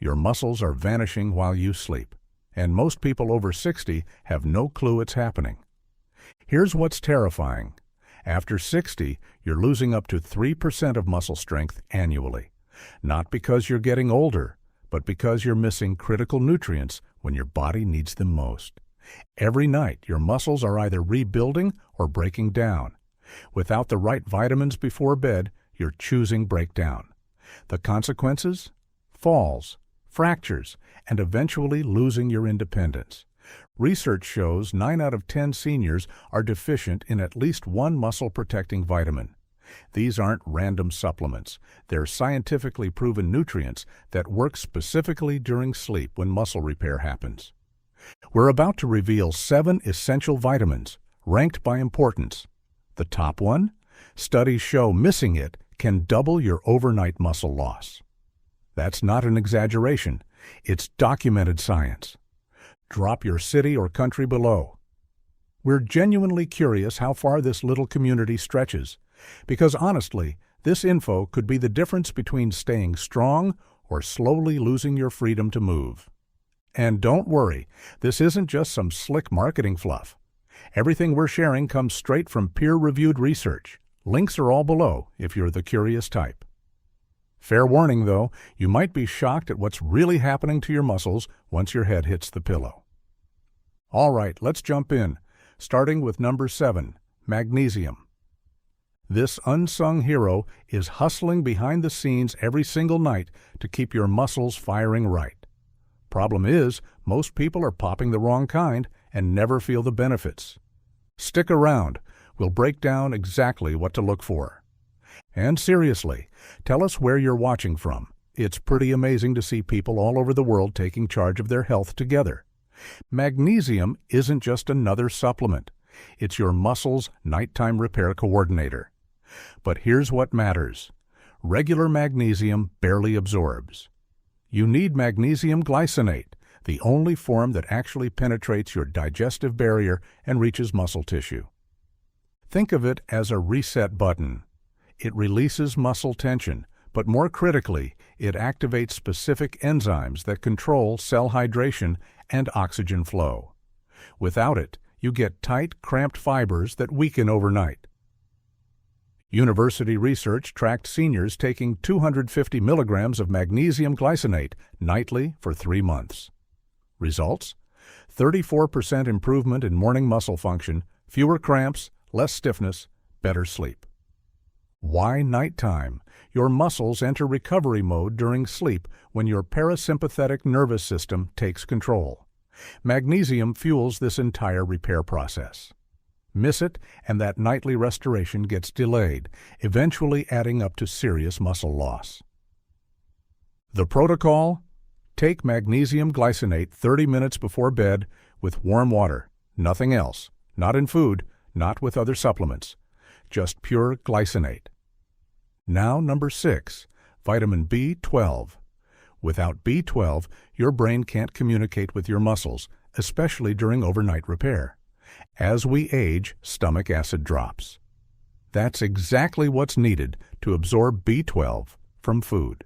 Your muscles are vanishing while you sleep, and most people over 60 have no clue it's happening. Here's what's terrifying. After 60, you're losing up to 3% of muscle strength annually. Not because you're getting older, but because you're missing critical nutrients when your body needs them most. Every night, your muscles are either rebuilding or breaking down. Without the right vitamins before bed, you're choosing breakdown. The consequences? Falls, fractures, and eventually losing your independence. Research shows 9 out of 10 seniors are deficient in at least one muscle-protecting vitamin. These aren't random supplements. They're scientifically proven nutrients that work specifically during sleep when muscle repair happens. We're about to reveal 7 essential vitamins, ranked by importance. The top one? Studies show missing it can double your overnight muscle loss. That's not an exaggeration. It's documented science. Drop your city or country below. We're genuinely curious how far this little community stretches, because honestly, this info could be the difference between staying strong or slowly losing your freedom to move. And don't worry, this isn't just some slick marketing fluff. Everything we're sharing comes straight from peer-reviewed research. Links are all below if you're the curious type. Fair warning though, you might be shocked at what's really happening to your muscles once your head hits the pillow. All right, let's jump in, starting with number 7, magnesium. This unsung hero is hustling behind the scenes every single night to keep your muscles firing right. Problem is, most people are popping the wrong kind and never feel the benefits. Stick around. We'll break down exactly what to look for. And seriously, tell us where you're watching from. It's pretty amazing to see people all over the world taking charge of their health together. Magnesium isn't just another supplement. It's your muscles' nighttime repair coordinator. But here's what matters. Regular magnesium barely absorbs. You need magnesium glycinate, the only form that actually penetrates your digestive barrier and reaches muscle tissue. Think of it as a reset button. It releases muscle tension, but more critically, it activates specific enzymes that control cell hydration and oxygen flow. Without it, you get tight, cramped fibers that weaken overnight. University research tracked seniors taking 250 milligrams of magnesium glycinate nightly for 3 months. Results? 34% improvement in morning muscle function, fewer cramps, less stiffness, better sleep. Why nighttime? Your muscles enter recovery mode during sleep when your parasympathetic nervous system takes control. Magnesium fuels this entire repair process. Miss it, and that nightly restoration gets delayed, eventually adding up to serious muscle loss. The protocol? Take magnesium glycinate 30 minutes before bed with warm water, nothing else, not in food, not with other supplements, just pure glycinate. Now number 6, vitamin B12. Without B12, your brain can't communicate with your muscles, especially during overnight repair. As we age, stomach acid drops. That's exactly what's needed to absorb B12 from food.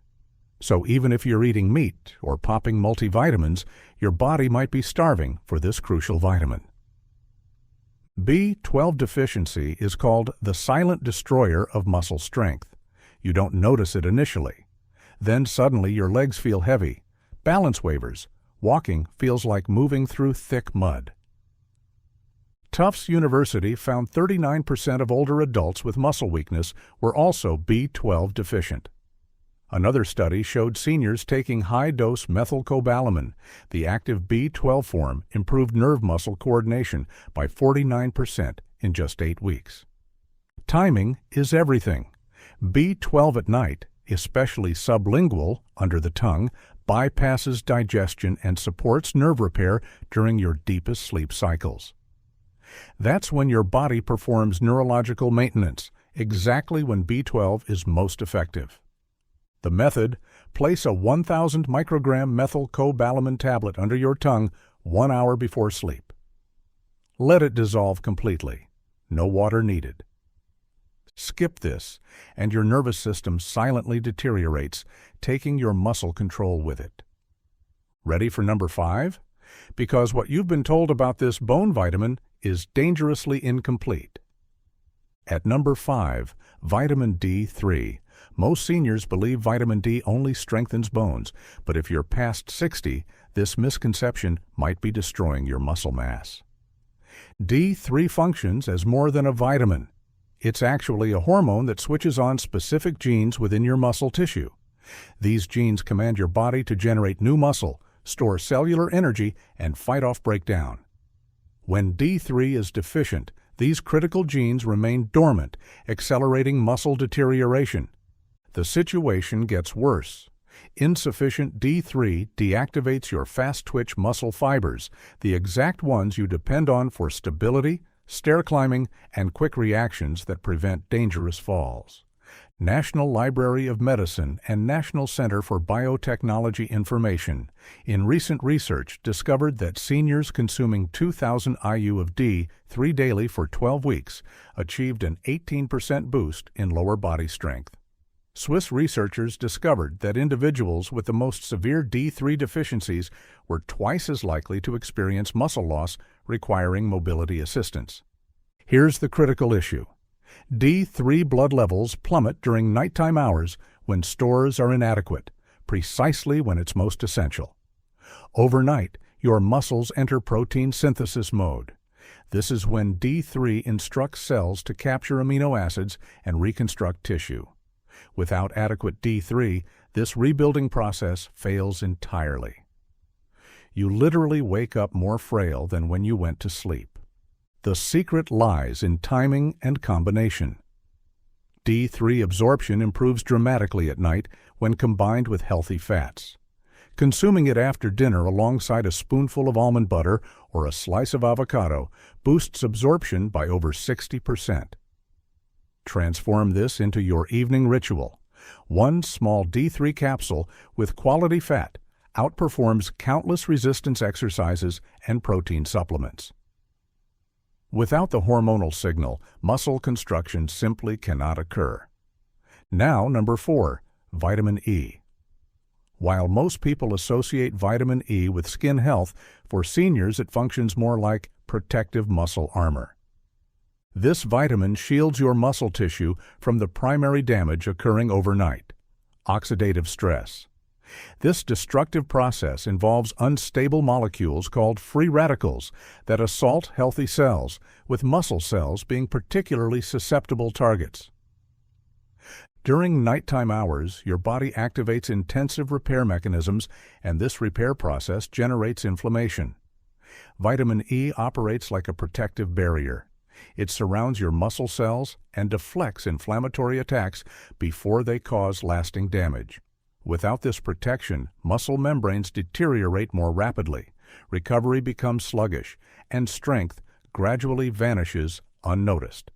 So even if you're eating meat or popping multivitamins, your body might be starving for this crucial vitamin. B12 deficiency is called the silent destroyer of muscle strength. You don't notice it initially. Then suddenly your legs feel heavy, balance wavers, walking feels like moving through thick mud. Tufts University found 39% of older adults with muscle weakness were also B12 deficient. Another study showed seniors taking high-dose methylcobalamin, the active B12 form, improved nerve muscle coordination by 49% in just 8 weeks. Timing is everything. B12 at night, especially sublingual, under the tongue, bypasses digestion and supports nerve repair during your deepest sleep cycles. That's when your body performs neurological maintenance, exactly when B12 is most effective. The method: place a 1,000 microgram methylcobalamin tablet under your tongue 1 hour before sleep. Let it dissolve completely. No water needed. Skip this, and your nervous system silently deteriorates, taking your muscle control with it. Ready for number 5? Because what you've been told about this bone vitamin is dangerously incomplete. At number 5, vitamin D3. Most seniors believe vitamin D only strengthens bones, but if you're past 60, this misconception might be destroying your muscle mass. D3 functions as more than a vitamin. It's actually a hormone that switches on specific genes within your muscle tissue. These genes command your body to generate new muscle, store cellular energy, and fight off breakdown. When D3 is deficient, these critical genes remain dormant, accelerating muscle deterioration. The situation gets worse. Insufficient D3 deactivates your fast-twitch muscle fibers, the exact ones you depend on for stability, stair climbing, and quick reactions that prevent dangerous falls. National Library of Medicine and National Center for Biotechnology Information in recent research discovered that seniors consuming 2,000 IU of D3 daily for 12 weeks achieved an 18% boost in lower body strength. Swiss researchers discovered that individuals with the most severe D3 deficiencies were twice as likely to experience muscle loss requiring mobility assistance. Here's the critical issue. D3 blood levels plummet during nighttime hours when stores are inadequate, precisely when it's most essential. Overnight, your muscles enter protein synthesis mode. This is when D3 instructs cells to capture amino acids and reconstruct tissue. Without adequate D3, this rebuilding process fails entirely. You literally wake up more frail than when you went to sleep. The secret lies in timing and combination. D3 absorption improves dramatically at night when combined with healthy fats. Consuming it after dinner alongside a spoonful of almond butter or a slice of avocado boosts absorption by over 60%. Transform this into your evening ritual. One small D3 capsule with quality fat outperforms countless resistance exercises and protein supplements. Without the hormonal signal, muscle construction simply cannot occur. Now, number 4, vitamin E. While most people associate vitamin E with skin health, for seniors it functions more like protective muscle armor. This vitamin shields your muscle tissue from the primary damage occurring overnight: oxidative stress. This destructive process involves unstable molecules called free radicals that assault healthy cells, with muscle cells being particularly susceptible targets. During nighttime hours, your body activates intensive repair mechanisms, and this repair process generates inflammation. Vitamin E operates like a protective barrier. It surrounds your muscle cells and deflects inflammatory attacks before they cause lasting damage. Without this protection, muscle membranes deteriorate more rapidly, recovery becomes sluggish, and strength gradually vanishes unnoticed.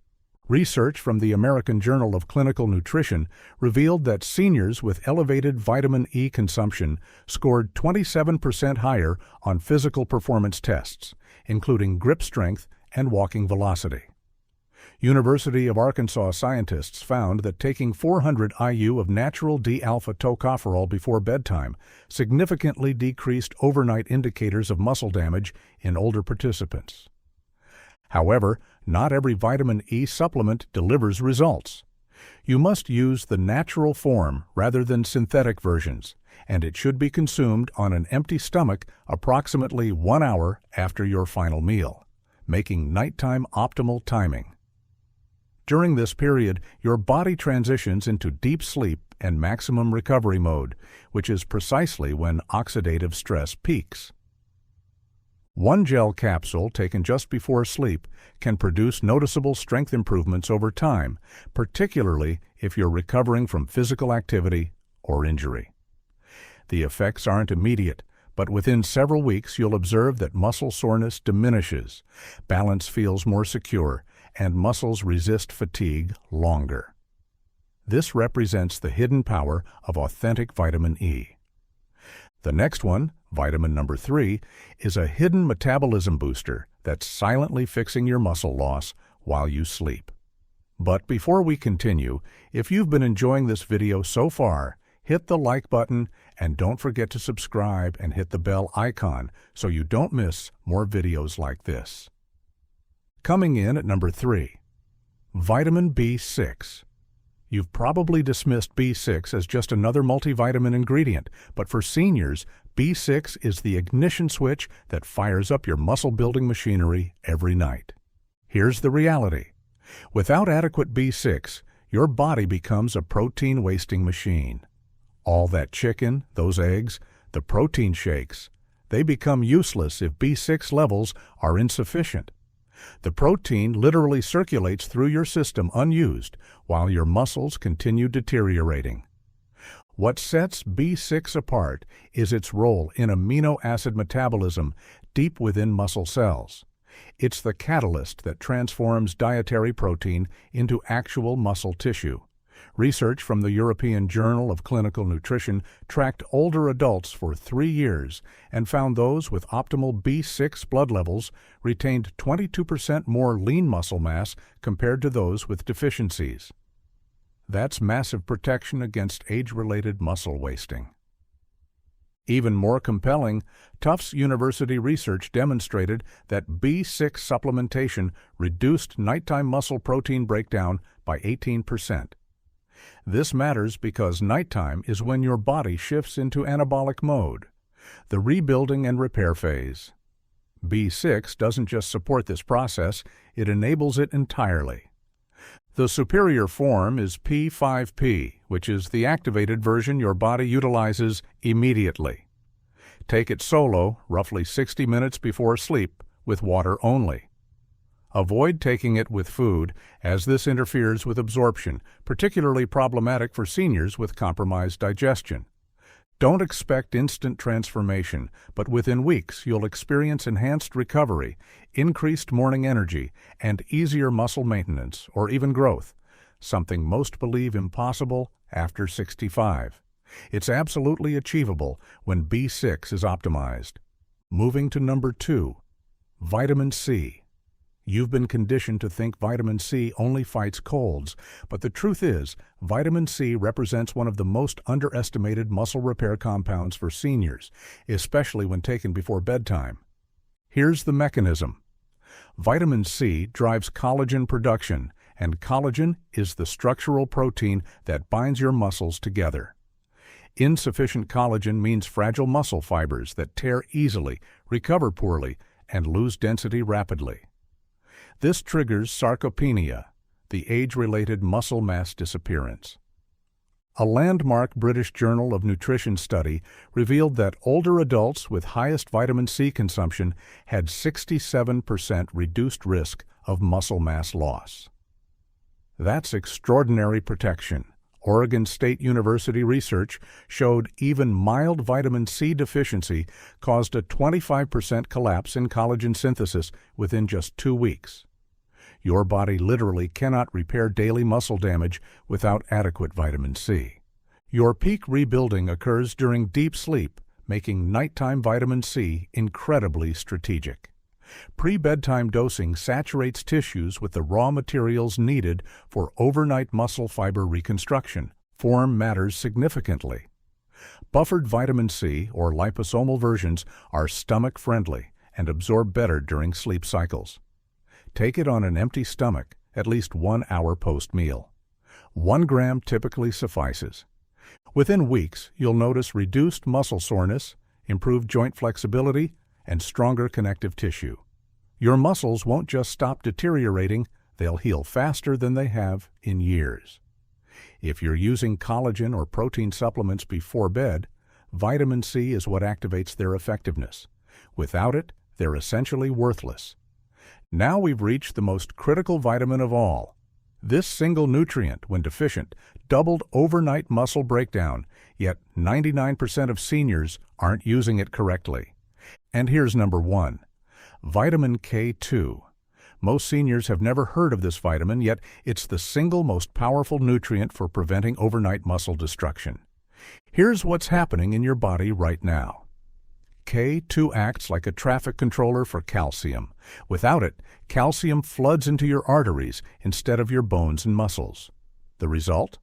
Research from the American Journal of Clinical Nutrition revealed that seniors with elevated vitamin E consumption scored 27% higher on physical performance tests, including grip strength and walking velocity. University of Arkansas scientists found that taking 400 IU of natural D-alpha tocopherol before bedtime significantly decreased overnight indicators of muscle damage in older participants. However, not every vitamin E supplement delivers results. You must use the natural form rather than synthetic versions, and it should be consumed on an empty stomach approximately 1 hour after your final meal, making nighttime optimal timing. During this period, your body transitions into deep sleep and maximum recovery mode, which is precisely when oxidative stress peaks. One gel capsule taken just before sleep can produce noticeable strength improvements over time, particularly if you're recovering from physical activity or injury. The effects aren't immediate, but within several weeks you'll observe that muscle soreness diminishes, balance feels more secure, and muscles resist fatigue longer. This represents the hidden power of authentic vitamin E. The next one, vitamin number 3, is a hidden metabolism booster that's silently fixing your muscle loss while you sleep. But before we continue, if you've been enjoying this video so far, hit the like button and don't forget to subscribe and hit the bell icon so you don't miss more videos like this. Coming in at number 3, vitamin B6. You've probably dismissed B6 as just another multivitamin ingredient, but for seniors, B6 is the ignition switch that fires up your muscle-building machinery every night. Here's the reality. Without adequate B6, your body becomes a protein-wasting machine. All that chicken, those eggs, the protein shakes, they become useless if B6 levels are insufficient. The protein literally circulates through your system unused while your muscles continue deteriorating. What sets B6 apart is its role in amino acid metabolism deep within muscle cells. It's the catalyst that transforms dietary protein into actual muscle tissue. Research from the European Journal of Clinical Nutrition tracked older adults for 3 years and found those with optimal B6 blood levels retained 22% more lean muscle mass compared to those with deficiencies. That's massive protection against age-related muscle wasting. Even more compelling, Tufts University research demonstrated that B6 supplementation reduced nighttime muscle protein breakdown by 18%. This matters because nighttime is when your body shifts into anabolic mode, the rebuilding and repair phase. B6 doesn't just support this process, it enables it entirely. The superior form is P5P, which is the activated version your body utilizes immediately. Take it solo, roughly 60 minutes before sleep, with water only. Avoid taking it with food, as this interferes with absorption, particularly problematic for seniors with compromised digestion. Don't expect instant transformation, but within weeks you'll experience enhanced recovery, increased morning energy, and easier muscle maintenance or even growth, something most believe impossible after 65. It's absolutely achievable when B6 is optimized. Moving to number 2, vitamin C. You've been conditioned to think vitamin C only fights colds, but the truth is, vitamin C represents one of the most underestimated muscle repair compounds for seniors, especially when taken before bedtime. Here's the mechanism. Vitamin C drives collagen production, and collagen is the structural protein that binds your muscles together. Insufficient collagen means fragile muscle fibers that tear easily, recover poorly, and lose density rapidly. This triggers sarcopenia, the age-related muscle mass disappearance. A landmark British Journal of Nutrition study revealed that older adults with highest vitamin C consumption had 67% reduced risk of muscle mass loss. That's extraordinary protection. Oregon State University research showed even mild vitamin C deficiency caused a 25% collapse in collagen synthesis within just 2 weeks. Your body literally cannot repair daily muscle damage without adequate vitamin C. Your peak rebuilding occurs during deep sleep, making nighttime vitamin C incredibly strategic. Pre-bedtime dosing saturates tissues with the raw materials needed for overnight muscle fiber reconstruction. Form matters significantly. Buffered vitamin C, or liposomal versions, are stomach-friendly and absorb better during sleep cycles. Take it on an empty stomach, at least 1 hour post-meal. 1 gram typically suffices. Within weeks, you'll notice reduced muscle soreness, improved joint flexibility, and stronger connective tissue. Your muscles won't just stop deteriorating, they'll heal faster than they have in years. If you're using collagen or protein supplements before bed, vitamin C is what activates their effectiveness. Without it, they're essentially worthless. Now we've reached the most critical vitamin of all. This single nutrient, when deficient, doubled overnight muscle breakdown, yet 99% of seniors aren't using it correctly. And here's number 1, vitamin K2. Most seniors have never heard of this vitamin, yet it's the single most powerful nutrient for preventing overnight muscle destruction. Here's what's happening in your body right now. K2 acts like a traffic controller for calcium. Without it, calcium floods into your arteries instead of your bones and muscles. The result?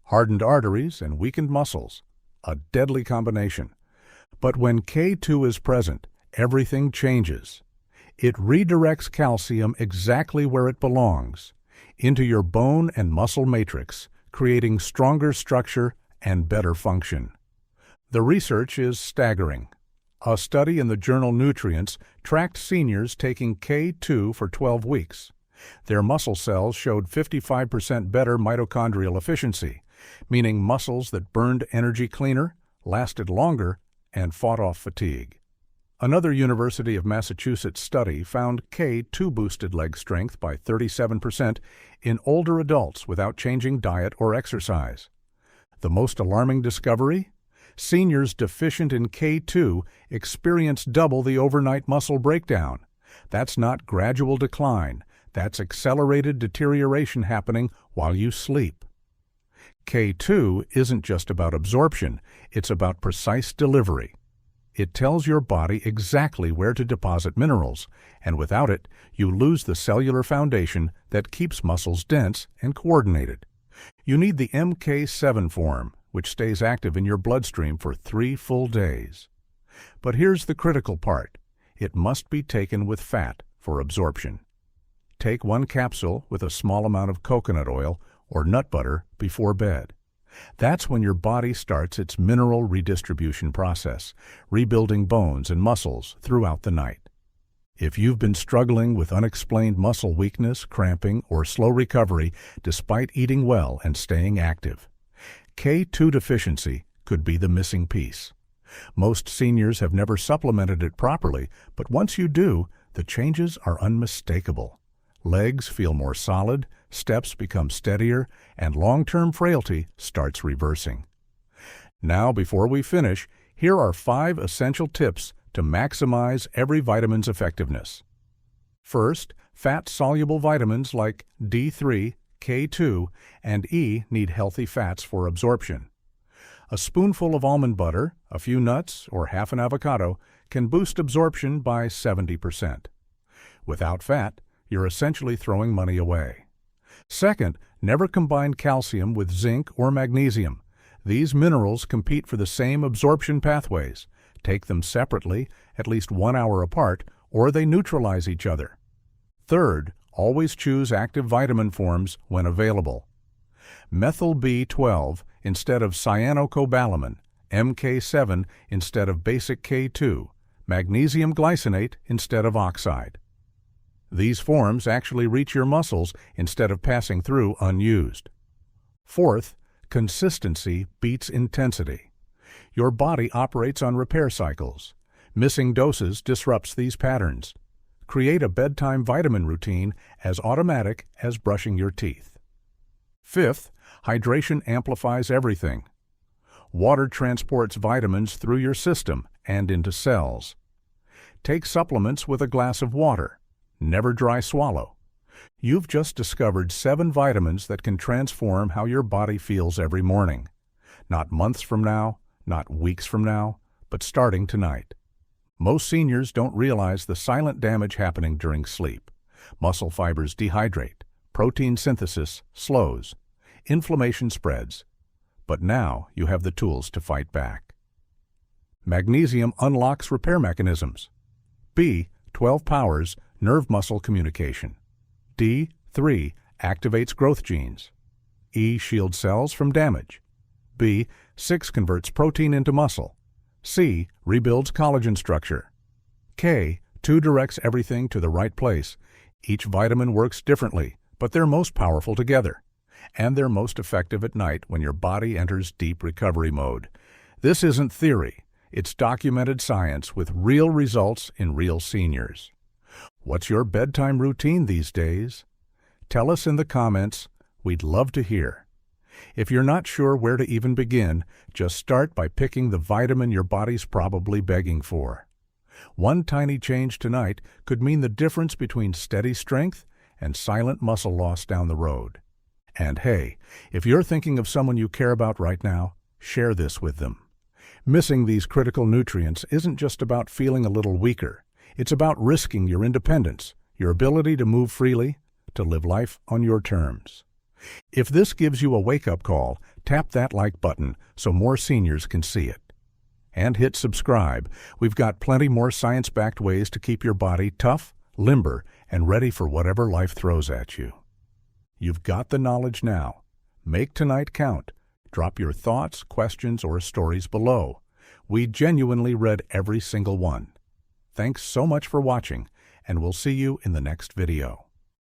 hardened arteries and weakened muscles. A deadly combination. But when K2 is present, everything changes. It redirects calcium exactly where it belongs, into your bone and muscle matrix, creating stronger structure and better function. The research is staggering. A study in the journal Nutrients tracked seniors taking K2 for 12 weeks. Their muscle cells showed 55% better mitochondrial efficiency, meaning muscles that burned energy cleaner, lasted longer, and fought off fatigue. Another University of Massachusetts study found K2 boosted leg strength by 37% in older adults without changing diet or exercise. The most alarming discovery? Seniors deficient in K2 experience double the overnight muscle breakdown. That's not gradual decline. That's accelerated deterioration happening while you sleep. K2 isn't just about absorption, it's about precise delivery. It tells your body exactly where to deposit minerals, and without it, you lose the cellular foundation that keeps muscles dense and coordinated. You need the MK7 form, which stays active in your bloodstream for 3 full days. But here's the critical part. It must be taken with fat for absorption. Take 1 capsule with a small amount of coconut oil or nut butter before bed. That's when your body starts its mineral redistribution process, rebuilding bones and muscles throughout the night. If you've been struggling with unexplained muscle weakness, cramping, or slow recovery despite eating well and staying active, K2 deficiency could be the missing piece. Most seniors have never supplemented it properly, but once you do, the changes are unmistakable. Legs feel more solid, steps become steadier, and long-term frailty starts reversing. Now, before we finish, here are 5 essential tips to maximize every vitamin's effectiveness. First, fat-soluble vitamins like D3, K2, and E need healthy fats for absorption. A spoonful of almond butter, a few nuts, or half an avocado can boost absorption by 70%. Without fat, you're essentially throwing money away. Second, never combine calcium with zinc or magnesium. These minerals compete for the same absorption pathways. Take them separately, at least 1 hour apart, or they neutralize each other. Third, always choose active vitamin forms when available. Methyl B12 instead of cyanocobalamin, MK7 instead of basic K2, magnesium glycinate instead of oxide. These forms actually reach your muscles instead of passing through unused. Fourth, consistency beats intensity. Your body operates on repair cycles. Missing doses disrupts these patterns. Create a bedtime vitamin routine as automatic as brushing your teeth. Fifth, hydration amplifies everything. Water transports vitamins through your system and into cells. Take supplements with a glass of water. Never dry swallow. You've just discovered 7 vitamins that can transform how your body feels every morning. Not months from now, not weeks from now, but starting tonight. Most seniors don't realize the silent damage happening during sleep. Muscle fibers dehydrate, protein synthesis slows, inflammation spreads. But now you have the tools to fight back. Magnesium unlocks repair mechanisms. B12 powers nerve-muscle communication. D3 activates growth genes. E shields cells from damage. B6 converts protein into muscle. C rebuilds collagen structure. K2 directs everything to the right place. Each vitamin works differently, but they're most powerful together. And they're most effective at night when your body enters deep recovery mode. This isn't theory. It's documented science with real results in real seniors. What's your bedtime routine these days? Tell us in the comments. We'd love to hear. If you're not sure where to even begin, just start by picking the vitamin your body's probably begging for. One tiny change tonight could mean the difference between steady strength and silent muscle loss down the road. And hey, if you're thinking of someone you care about right now, share this with them. Missing these critical nutrients isn't just about feeling a little weaker. It's about risking your independence, your ability to move freely, to live life on your terms. If this gives you a wake-up call, tap that like button so more seniors can see it. And hit subscribe. We've got plenty more science-backed ways to keep your body tough, limber, and ready for whatever life throws at you. You've got the knowledge now. Make tonight count. Drop your thoughts, questions, or stories below. We genuinely read every single one. Thanks so much for watching, and we'll see you in the next video.